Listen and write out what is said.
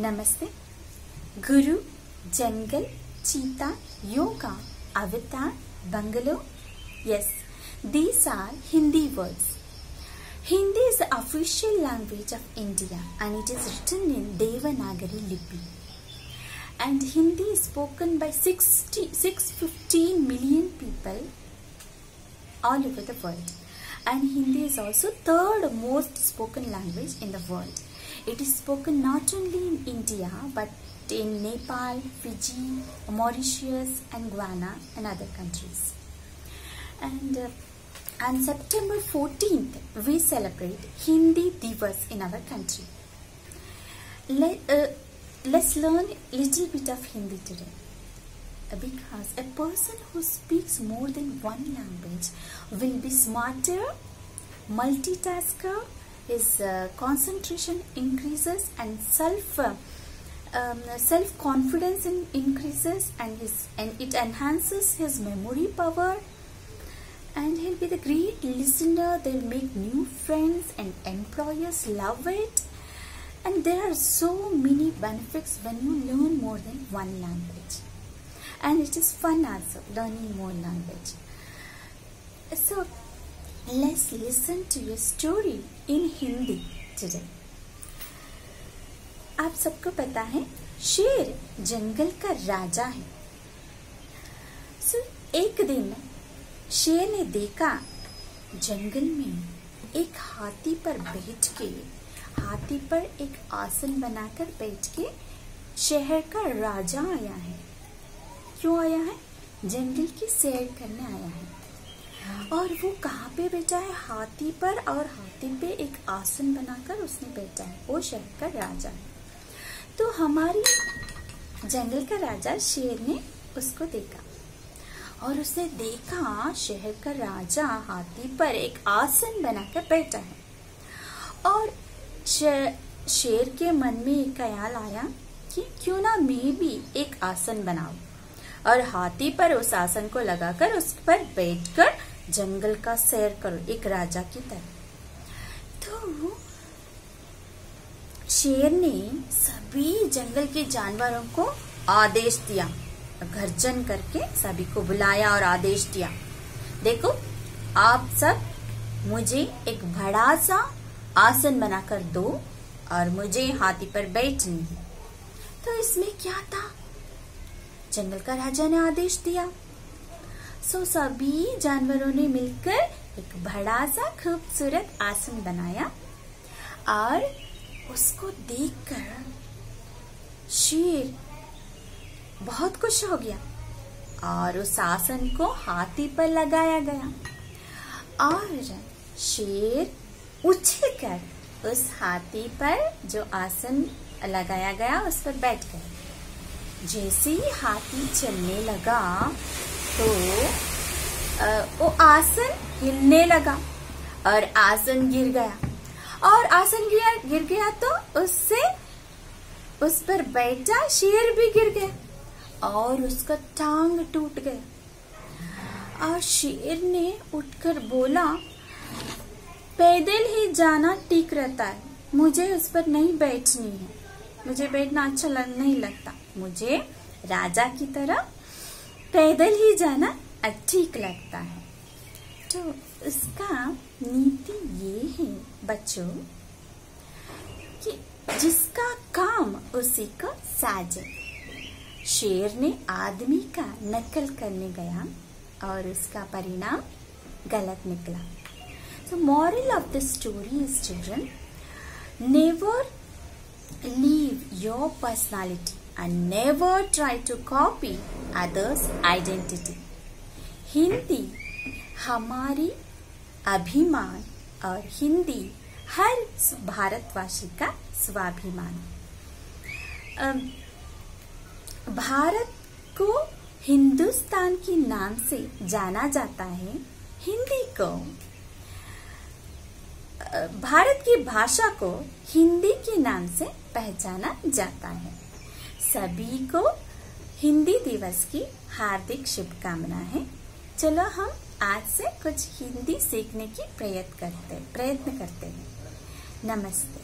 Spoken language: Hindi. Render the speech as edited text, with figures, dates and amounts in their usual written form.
Namaste. Guru, Jungle, Cheetah, Yoga, Avatar, Bungalow. Yes, these are Hindi words. Hindi is the official language of India and it is written in Devanagari Lipi. And Hindi is spoken by 615 million people all over the world. And Hindi is also third most spoken language in the world. It is spoken not only in India but in Nepal, Fiji, Mauritius and Guyana and other countries. And on September 14th, we celebrate Hindi Divas in our country. Let's learn a little bit of Hindi today. Because a person who speaks more than one language will be smarter, multitasker, his concentration increases and self-confidence increases and it enhances his memory power, and he'll be the great listener. They'll make new friends and employers love it. And there are so many benefits when you learn more than one language. And it is fun also, learning more language. So, let's listen to a story in Hindi today. आप सबको पता है शेर जंगल का राजा है. So, एक दिन शेर ने देखा जंगल में एक हाथी पर बैठ के, हाथी पर एक आसन बनाकर बैठ के शहर का राजा आया है. क्यों आया है? जंगल की सैर करने आया है. और वो कहाँ पे बैठा है? हाथी पर. और हाथी पे एक आसन बनाकर उसने बैठा है. वो शहर का राजा है. तो हमारी जंगल का राजा शेर ने उसको देखा और उसने देखा शहर का राजा हाथी पर एक आसन बनाकर बैठा है. और शेर के मन में एक ख्याल आया कि क्यों ना मैं भी एक आसन बनाऊं और हाथी पर उस आसन को लगाकर उस पर बैठकर जंगल का सैर करो एक राजा की तरह. तो शेर ने सभी जंगल के जानवरों को आदेश दिया, गर्जन करके सभी को बुलाया और आदेश दिया, देखो आप सब मुझे एक बड़ा सा आसन बनाकर दो और मुझे हाथी पर बैठनी है. तो इसमें क्या था? जंगल का राजा ने आदेश दिया. सो सभी जानवरों ने मिलकर एक बड़ा सा खूबसूरत आसन बनाया और उसको देखकर शेर बहुत खुश हो गया और उस आसन को हाथी पर लगाया गया और शेर उछलकर उस हाथी पर जो आसन लगाया गया उस पर बैठ गया. जैसे ही हाथी चलने लगा तो वो आसन हिलने लगा और आसन गिर गया. और आसन गिर गया तो उससे उस पर बैठा शेर भी गिर गया और उसका टांग टूट गया. और शेर ने उठकर बोला, पैदल ही जाना ठीक रहता है, मुझे उस पर नहीं बैठनी है, मुझे बैठना अच्छा नहीं लगता, मुझे राजा की तरह पैदल ही जाना ठीक लगता है. तो इसका नीति ये है बच्चों कि जिसका काम उसी को साजे. शेर ने आदमी का नकल करने गया और उसका परिणाम गलत निकला. So moral of the story is, children, never leave your personality and never try to copy others' identity. Hindi हमारी अभिमान और हिंदी हर भारतवासी का स्वाभिमान. भारत को हिंदुस्तान के नाम से जाना जाता है. हिंदी को, भारत की भाषा को हिंदी के नाम से पहचाना जाता है. सभी को हिंदी दिवस की हार्दिक शुभकामनाएं. चलो हम आज से कुछ हिंदी सीखने की प्रयत्न करते हैं. नमस्ते.